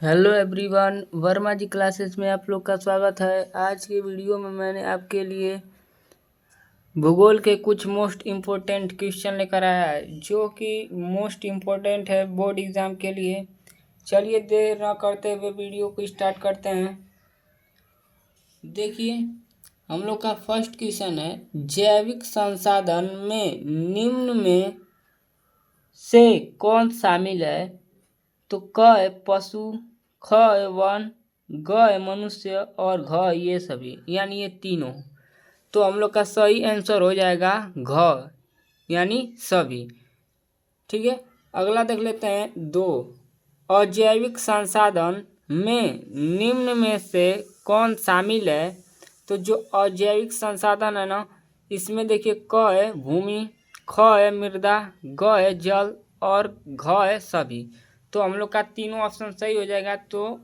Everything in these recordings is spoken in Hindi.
हेलो एवरीवन, वर्मा जी क्लासेस में आप लोग का स्वागत है। आज की वीडियो में मैंने आपके लिए भूगोल के कुछ मोस्ट इम्पोर्टेंट क्वेश्चन लेकर आया है, जो कि मोस्ट इम्पोर्टेंट है बोर्ड एग्ज़ाम के लिए। चलिए देर न करते हुए वीडियो को स्टार्ट करते हैं। देखिए, हम लोग का फर्स्ट क्वेश्चन है, जैविक संसाधन में निम्न में से कौन शामिल है? तो क है पशु, ख है वन, ग है मनुष्य और घ ये सभी, यानी ये तीनों। तो हम लोग का सही आंसर हो जाएगा घ, यानी सभी। ठीक है, अगला देख लेते हैं। दो, अजैविक संसाधन में निम्न में से कौन शामिल है? तो जो अजैविक संसाधन है ना, इसमें देखिए क है भूमि, ख है मृदा, ग है जल और घ है सभी। तो हम लोग का तीनों ऑप्शन सही हो जाएगा, तो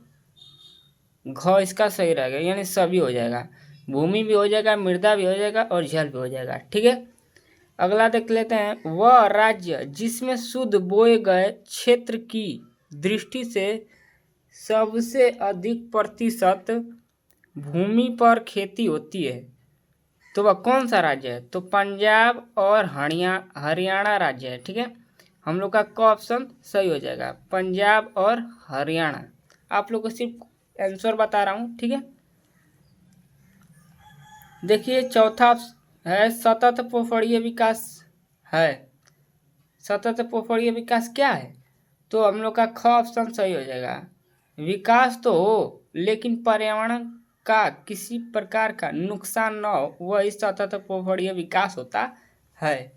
घ इसका सही रहेगा, यानी सभी हो जाएगा। भूमि भी हो जाएगा, मृदा भी हो जाएगा और जल भी हो जाएगा। ठीक है, अगला देख लेते हैं। वह राज्य जिसमें शुद्ध बोए गए क्षेत्र की दृष्टि से सबसे अधिक प्रतिशत भूमि पर खेती होती है, तो वह कौन सा राज्य है? तो पंजाब और हरियाणा राज्य है। ठीक है, हम लोग का क ऑप्शन सही हो जाएगा, पंजाब और हरियाणा। आप लोग को सिर्फ आंसर बता रहा हूँ। ठीक है, देखिए चौथा है सतत पोषणीय विकास है। सतत पोषणीय विकास क्या है? तो हम लोग का ख ऑप्शन सही हो जाएगा। विकास तो हो, लेकिन पर्यावरण का किसी प्रकार का नुकसान न हो, वही सतत पोषणीय विकास होता है।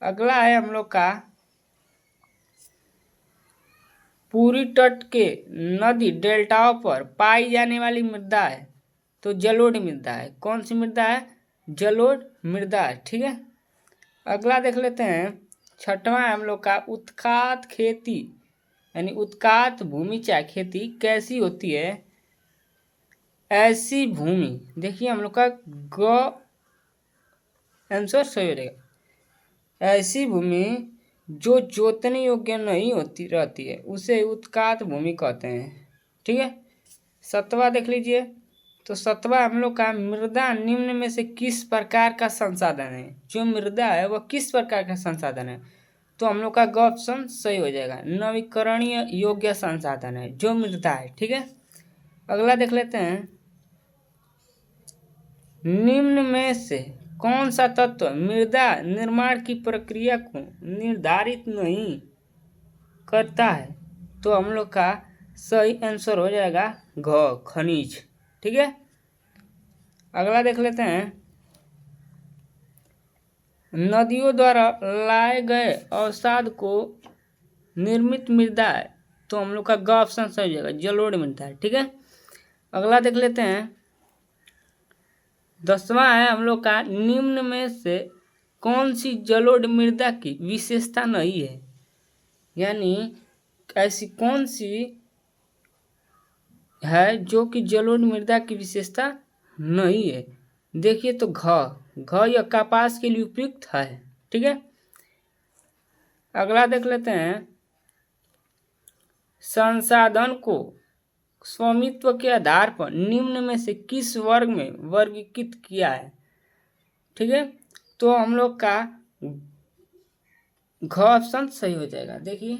अगला है हम लोग का, पूरी तट के नदी डेल्टाओं पर पाई जाने वाली मृदा है, तो जलोढ़ मृदा है। कौन सी मृदा है? जलोढ़ मृदा है। ठीक है, अगला देख लेते हैं। छठवां है हम लोग का, उत्खात खेती यानी उत्खात भूमिचाय खेती कैसी होती है? ऐसी भूमि, देखिए हम लोग का ग आंसर सही हो जाएगा। ऐसी भूमि जो जोतने योग्य नहीं होती रहती है, उसे उत्खात भूमि कहते हैं। ठीक है, सतवा देख लीजिए। तो सतवा हम लोग का, मृदा निम्न में से किस प्रकार का संसाधन है? जो मृदा है वह किस प्रकार का संसाधन है? तो हम लोग का ग ऑप्शन सही हो जाएगा, नवीकरणीय योग्य संसाधन है जो मृदा है। ठीक है, अगला देख लेते हैं। निम्न में से कौन सा तत्व मृदा निर्माण की प्रक्रिया को निर्धारित नहीं करता है? तो हम लोग का सही आंसर हो जाएगा घ, खनिज। ठीक है, अगला देख लेते हैं। नदियों द्वारा लाए गए अवसाद को निर्मित मृदा है, तो हम लोग का ग ऑप्शन सही हो जाएगा, जलोढ़ मृदा है। ठीक है, अगला देख लेते हैं। 10वां है हम लोग का, निम्न में से कौन सी जलोढ़ मृदा की विशेषता नहीं है? यानी ऐसी कौन सी है जो कि जलोढ़ मृदा की विशेषता नहीं है? देखिए, तो घ या कपास के लिए उपयुक्त है। ठीक है, अगला देख लेते हैं। संसाधन को स्वामित्व के आधार पर निम्न में से किस वर्ग में वर्गीकृत किया है? ठीक है, तो हम लोग का घ ऑप्शन सही हो जाएगा। देखिए,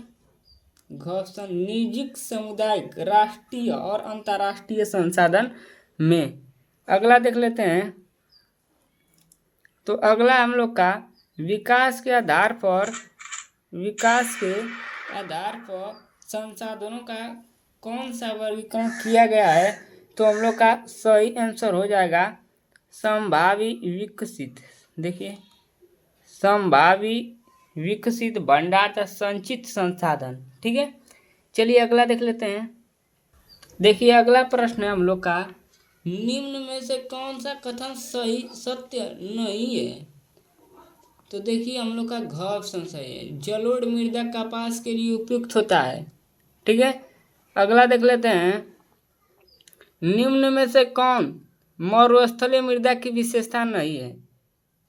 घ ऑप्शन निजी, सामुदायिक, राष्ट्रीय और अंतर्राष्ट्रीय संसाधन में। अगला देख लेते हैं। तो अगला हम लोग का, विकास के आधार पर संसाधनों का कौन सा वर्गीकरण किया गया है? तो हम लोग का सही आंसर हो जाएगा संभावी विकसित। देखिए, संभावी विकसित भंडार तथा संचित संसाधन। ठीक है, चलिए अगला देख लेते हैं। देखिए, अगला प्रश्न है हम लोग का, निम्न में से कौन सा कथन सही सत्य नहीं है? तो देखिए, हम लोग का घ ऑप्शन सही है, जलोढ़ मृदा कपास के लिए उपयुक्त होता है। ठीक है, अगला देख लेते हैं। निम्न में से कौन मरुस्थलीय मृदा की विशेषता नहीं है?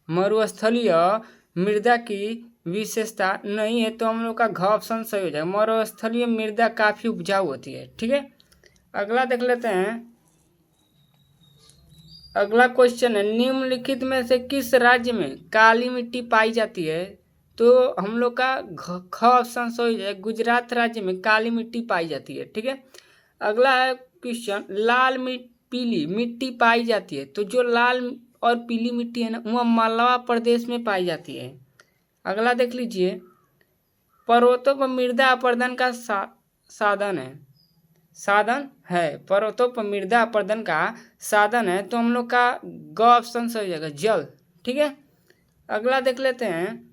मरुस्थलीय मृदा की विशेषता नहीं है, तो हम लोग का घ ऑप्शन सही हो जाएगा। मरुस्थलीय मृदा काफ़ी उपजाऊ होती है। ठीक है, अगला देख लेते हैं। अगला क्वेश्चन है, निम्नलिखित में से किस राज्य में काली मिट्टी पाई जाती है? तो हम लोग का ख ऑप्शन सही हो जाएगा। गुजरात राज्य में काली मिट्टी पाई जाती है। ठीक है, अगला है क्वेश्चन, लाल पीली मिट्टी पाई जाती है। तो जो लाल और पीली मिट्टी है ना, वह मालवा प्रदेश में पाई जाती है। अगला देख लीजिए, पर्वतों पर मृदा अपरदन का साधन है। पर्वतों पर मृदा अपरदन का साधन है, तो हम लोग का ग ऑप्शन सही हो जाएगा, जल। ठीक है, अगला देख लेते हैं,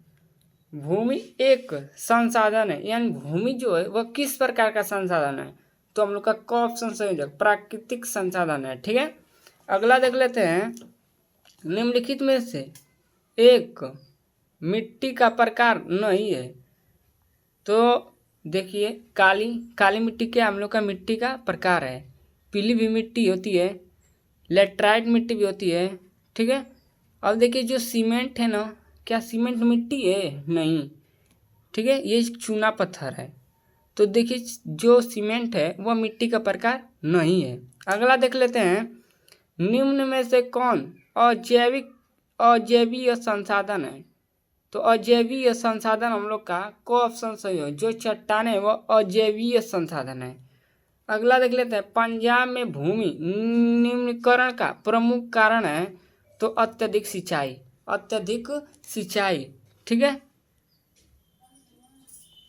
भूमि एक संसाधन है, यानी भूमि जो है वह किस प्रकार का संसाधन है? तो हम लोग का क ऑप्शन सही हो जाएगा, प्राकृतिक संसाधन है। ठीक है, अगला देख लेते हैं, निम्नलिखित में से एक मिट्टी का प्रकार नहीं है। तो देखिए, काली मिट्टी क्या हम लोग का मिट्टी का प्रकार है। पीली भी मिट्टी होती है, लेटराइट मिट्टी भी होती है। ठीक है, अब देखिए जो सीमेंट है ना, क्या सीमेंट मिट्टी है? नहीं। ठीक है, ये चूना पत्थर है। तो देखिए जो सीमेंट है वह मिट्टी का प्रकार नहीं है। अगला देख लेते हैं, निम्न में से कौन अजैवीय संसाधन है? तो अजैवीय संसाधन हम लोग का को ऑप्शन सही हो, जो चट्टान है वह अजैवीय संसाधन है। अगला देख लेते हैं, पंजाब में भूमि निम्नीकरण का प्रमुख कारण है। तो अत्यधिक सिंचाई। ठीक है,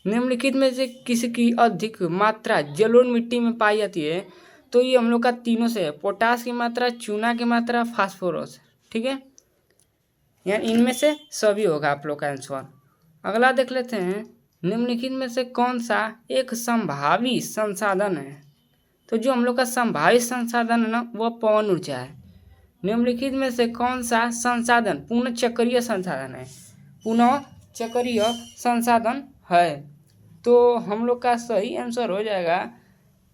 निम्नलिखित में से किसकी अधिक मात्रा जलोढ़ मिट्टी में पाई जाती है? तो ये हम लोग का तीनों से है, पोटास की मात्रा, चूना की मात्रा, फास्फोरस। ठीक है, यानी इनमें से सभी होगा आप लोग का आंसर। अगला देख लेते हैं, निम्नलिखित में से कौन सा एक संभावी संसाधन है? तो जो हम लोग का संभावित संसाधन है ना, वह पवन ऊर्जा है। निम्नलिखित में से कौन सा संसाधन पुनः चक्रीय संसाधन है? पुनः चक्रीय संसाधन है, तो हम लोग का सही आंसर हो जाएगा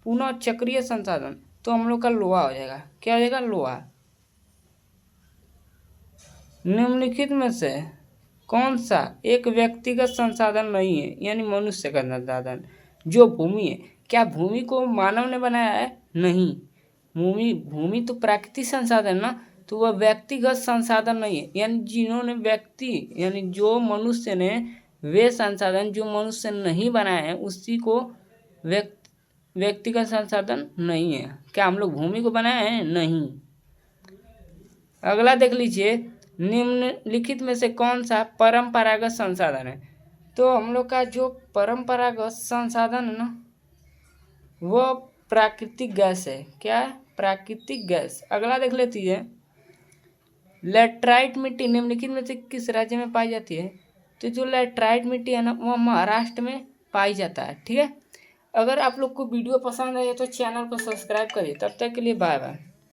पुनः चक्रीय संसाधन। तो हम लोग का लोहा हो जाएगा। क्या हो जाएगा? लोहा। निम्नलिखित में से कौन सा एक व्यक्तिगत संसाधन नहीं है, यानी मनुष्य का संसाधन? जो भूमि है, क्या भूमि को मानव ने बनाया है? नहीं। भूमि तो प्राकृतिक संसाधन ना, तो वह व्यक्तिगत संसाधन नहीं है, यानी यानी जो मनुष्य ने वे संसाधन जो मनुष्य नहीं बनाए हैं उसी को व्यक्तिगत संसाधन नहीं है। क्या हम लोग भूमि को बनाए हैं? नहीं। अगला देख लीजिए, निम्नलिखित में से कौन सा परंपरागत संसाधन है? तो हम लोग का जो परंपरागत संसाधन है ना, वो प्राकृतिक गैस है। क्या है? प्राकृतिक गैस। अगला देख लेती है, लेटराइट मिट्टी निम्नलिखित में से किस राज्य में पाई जाती है? तो जो लेटराइट मिट्टी है ना, वो महाराष्ट्र में पाई जाता है। ठीक है, अगर आप लोग को वीडियो पसंद आए तो चैनल को सब्सक्राइब करिए। तब तक के लिए बाय बाय।